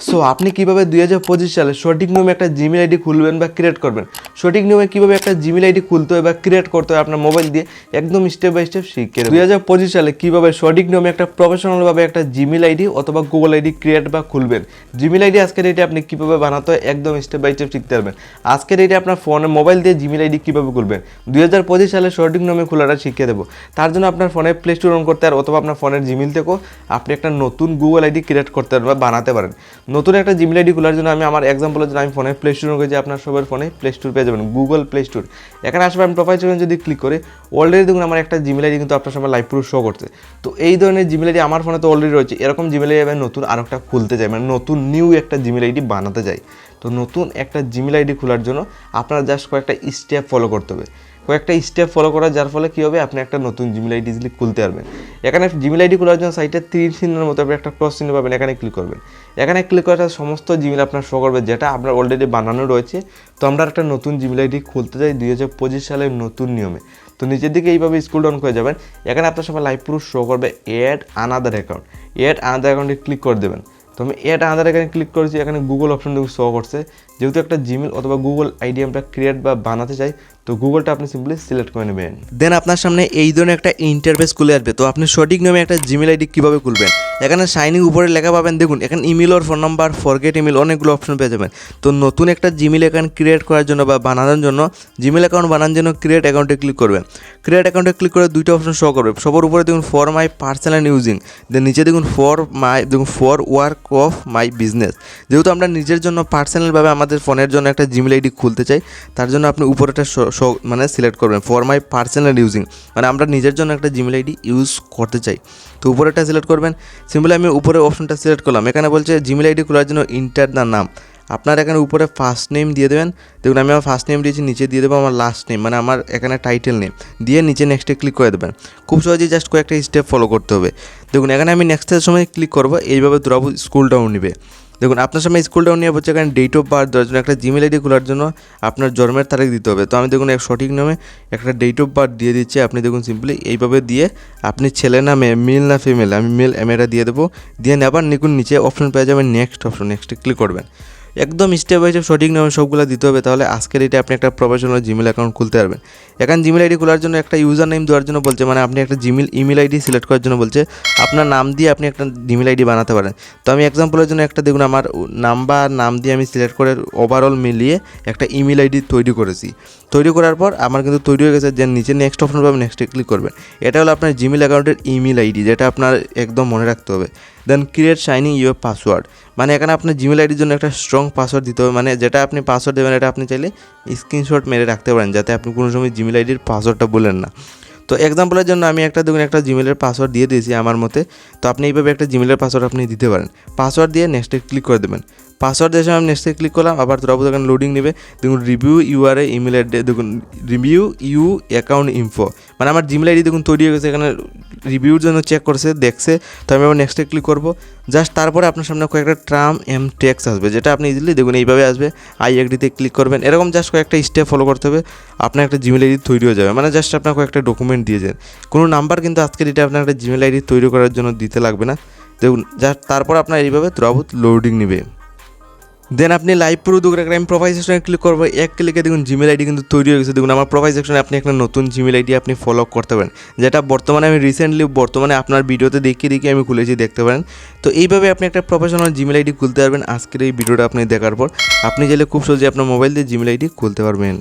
So আপনি কীভাবে 2025 সালে সঠিক নিয়মে একটা জিমেল আইডি খুলবেন বা ক্রিয়েট করবেন, সঠিক নিয়মে কীভাবে একটা জিমেল আইডি খুলতে হয় বা ক্রিয়েট করতে হয় আপনার মোবাইল দিয়ে একদম স্টেপ বাই স্টেপ শিখে 2025 সালে কীভাবে সঠিক নিয়মে একটা প্রফেশনালভাবে একটা জিমেল আইডি অথবা গুগল আইডি ক্রিয়েট বা খুলবেন। জিমেল আইডি আজকের এইটা আপনি কীভাবে বানাতে হয় একদম স্টেপ বাই স্টেপ শিখতে পারবেন। আজকের এইটা আপনার ফোনে মোবাইল দিয়ে জিমেল আইডি কীভাবে খুলবেন 2025 সালে সঠিক নিয়মে খোলাটা শিখিয়ে দেবো। তার জন্য আপনার ফোনে প্লে স্টোর অন করতে আর অথবা আপনার ফোনের জিমেল থেকেও আপনি একটা নতুন গুগল আইডি ক্রিয়েট করতে পারেন বা বানাতে পারেন। নতুন একটা জিমেল আইডি খোলার জন্য আমি আমার এক্সাম্পলের জন্য আমি ফোনে প্লে স্টোর করেছি, আপনার সবার ফোনে প্লে স্টোর পেয়ে যাবেন, গুগল প্লে স্টোর। এখানে আসবে আমি প্রোফাইল সেকশনে যদি ক্লিক করে অলরেডি দেখুন আমার একটা জিমেল আইডি কিন্তু আপনার সামনে লাইভ প্রুফ শো করছে। তো এই ধরনের জিমেল আইডি আমার ফোনে তো অলরেডি রয়েছে, এরকম জিমেল আইডি আমি নতুন আরও একটা খুলতে চাই, মানে নতুন নিউ একটা জিমেল আইডি বানাতে চাই। তো নতুন একটা জিমেল আইডি খোলার জন্য আপনারা জাস্ট কয়েকটা স্টেপ ফলো করতে হবে, কয়েকটা স্টেপ ফলো করা, যার ফলে কী হবে আপনি একটা নতুন জিমেল আইডি ইজিলি খুলতে পারবেন। এখানে জিমেল আইডি খোলার জন্য সাইটে তীর চিহ্নের মতো আপনি একটা ক্রস চিহ্ন পাবেন, এখানে ক্লিক করবেন। এখানে ক্লিক করার সমস্ত জিমেল আপনার শো করবে যেটা আপনার অলরেডি বানানো রয়েছে। তো আমরা একটা নতুন জিমেল আইডি খুলতে চাই 2025 সালের নতুন নিয়মে। তো নিচের দিকে এইভাবে স্ক্রল ডাউন করে যাবেন, এখানে আপনার সবাই লাইভ প্রুফ শো করবে add another account, add another অ্যাকাউন্টে ক্লিক করে দেবেন। তো আমি অ্যাড আনাদার এখানে ক্লিক করেছি, এখানে গুগল অপশন শো করছে। যেহেতু একটা জিমেল অথবা গুগল আইডি আমরা ক্রিয়েট বা বানাতে চাই, তো গুগলটা আপনি সিম্পলি সিলেক্ট করে নেবেন। দেন আপনার সামনে এই ধরনের একটা ইন্টারফেস খুলে আসবে। তো আপনি সঠিক নিয়মে একটা জিমেল আইডি কীভাবে খুলবেন, এখানে সাইনিং উপরে লেখা পাবেন, দেখুন এখানে ইমেল ওর ফোন নাম্বার, ফরগেট ইমেল, অনেকগুলো অপশন পেয়ে যাবেন। তো নতুন একটা জিমেল অ্যাকাউন্ট ক্রিয়েট করার জন্য বা বানানোর জন্য জিমেল অ্যাকাউন্ট বানানোর জন্য ক্রিয়েট অ্যাকাউন্টে ক্লিক করবেন। ক্রিয়েট অ্যাকাউন্টে ক্লিক করে দুইটা অপশন শো করবে। সবার উপরে দেখুন ফর মাই পার্সোনাল ইউজিং, দেন নিচে দেখুন for work of my business. যেহেতু আমরা নিজের জন্য পার্সোনালভাবে আমাদের ফোনের জন্য একটা জিমেল আইডি খুলতে চাই, তার জন্য আপনি উপরেটা মানে সিলেক্ট করবেন ফর মাই পার্সোনাল ইউজিং, মানে আমরা নিজের জন্য একটা জিমেল আইডি ইউজ করতে চাই। তো উপরেটা সিলেক্ট করবেন। সিম্পলি আমি উপরে অপশনটা সিলেক্ট করলাম। এখানে বলছে জিমেল আইডি খোলার জন্য ইন্টার দ্য নাম। আপনার এখানে উপরে ফার্স্ট নেম দিয়ে দেবেন, দেখুন আমি আমার ফার্স্ট নেম দিয়েছি, নিচে দিয়ে দেবো আমার লাস্ট নেম, মানে আমার এখানে টাইটেল নেম দিয়ে নিচে নেক্সটে ক্লিক করে দেবেন। খুব সহজেই জাস্ট কয়েকটা স্টেপ ফলো করতে হবে। দেখুন এখানে আমি নেক্সটের সময় ক্লিক করবো, এইভাবে ধরাবো স্ক্রল ডাউন নেবে। দেখুন আপনার সামনে স্ক্রল ডাউন নিয়ে বলছে এখানে ডেট অফ বার্থ দেওয়ার জন্য একটা জিমেল আইডি খোলার জন্য আপনার জন্মের তারিখ দিতে হবে। তো আমি দেখুন এক সঠিক নামে একটা ডেট অফ বার্থ দিয়ে দিচ্ছি। আপনি দেখুন সিম্পলি এইভাবে দিয়ে আপনি ছেলে না মেয়ে, মেল না ফিমেল, আমি মেল এমেটা দিয়ে দেবো। দিয়ে আবার দেখুন নিচে অপশন পেয়ে যাবেন নেক্সট অপশন, নেক্সটে ক্লিক করবেন। একদম স্টেপ বাই স্টেপ সঠিক নামে সবগুলো দিতে হবে, তাহলে আজকের এটা আপনি একটা প্রফেশনাল জিমেল অ্যাকাউন্ট খুলতে পারবেন। এখানে জিমেল আইডি খোলার জন্য একটা ইউজার নেম দেওয়ার জন্য বলছে, মানে আপনি একটা ইমেল আইডি সিলেক্ট করার জন্য বলছে, আপনার নাম দিয়ে আপনি একটা জিমেল আইডি বানাতে পারেন। তো আমি এক্সাম্পলের জন্য একটা দেখুন আমার নাম দিয়ে আমি সিলেক্ট করে ওভারঅল মিলিয়ে একটা ইমেল আইডি তৈরি করেছি। তৈরি করার পর আমার কিন্তু তৈরি হয়ে গেছে, যে নিচে নেক্সট অপশন পাবেন, নেক্সটে ক্লিক করবেন। এটা হলো আপনার জিমেল অ্যাকাউন্টের ইমেল আইডি, যেটা আপনার একদম মনে রাখতে হবে। দেন ক্রিয়েট শাইনিং ইউর পাসওয়ার্ড, মানে এখানে আপনার জিমেল আইডির জন্য একটা স্ট্রং পাসওয়ার্ড দিতে হবে, মানে যেটা আপনি পাসওয়ার্ড দেবেন এটা আপনি চাইলে স্ক্রিনশট মেরে রাখতে পারেন, যাতে আপনি কোনো সময় জিমেল আইডির পাসওয়ার্ডটা বলেন না। তো এক্সাম্পলের জন্য আমি একটা দেখুন একটা জিমেলের পাসওয়ার্ড দিয়ে দিয়েছি আমার মতে। তো আপনি এইভাবে একটা জিমেলের পাসওয়ার্ড আপনি দিতে পারেন। পাসওয়ার্ড দিয়ে নেক্সটে ক্লিক করে দেবেন। পাসওয়ার্ড দিয়ে আমি নেক্সটে ক্লিক করলাম, আবার তোরাবো এখানে লোডিং নেবে। দেখুন রিভিউ ইউআরএ ইমেল অ্যাড্রেস, দেখুন রিভিউ ইউ অ্যাকাউন্ট ইনফো, মানে আমার জিমেল আইডি দেখুন তৈরি হয়ে গেছে। এখানে রিভিউর জন্য চেক করছে, দেখছে। তো আমি আবার নেক্সটে ক্লিক করবো। জাস্ট তারপরে আপনার সামনে কয়েকটা ট্রাম এম টেক্স আসবে, যেটা আপনি ইজিলি দেখুন এইভাবে আসবে। আই এগ্রিতে ক্লিক করবেন। এরকম জাস্ট কয়েকটা স্টেপ ফলো করতে হবে, আপনার একটা জিমেল আইডি তৈরি হয়ে যাবে। মানে জাস্ট আপনার কয়েকটা ডকুমেন্ট দিয়েছেন, কোনো নাম্বার কিন্তু আজকের এটা আপনার একটা জিমেল আইডি তৈরি করার জন্য দিতে লাগবে না। দেখুন জাস্ট তারপর আপনার এইভাবে তুরাবুত লোডিং নেবে। দেন আপনি লাইভ প্রুফ দেখুন আমি প্রোফাইল সেকশনে ক্লিক করবো। এক ক্লিকে দেখুন জিমেল আইডি কিন্তু তৈরি হয়ে গেছে। দেখুন আমার প্রোফাইল সেকশনে আপনি একটা নতুন জিমেল আইডি আপনি ফলো করতে পারেন, যেটা বর্তমানে আমি বর্তমানে আপনার ভিডিওতে দেখিয়ে আমি খুলেছি, দেখতে পারেন। তো এইভাবে আপনি একটা প্রফেশনাল জিমেল আইডি খুলতে পারবেন। আজকের এই ভিডিওটা আপনি দেখার পর আপনি চাইলে খুব সহজে আপনার মোবাইল দিয়ে জিমেল আইডি খুলতে পারবেন।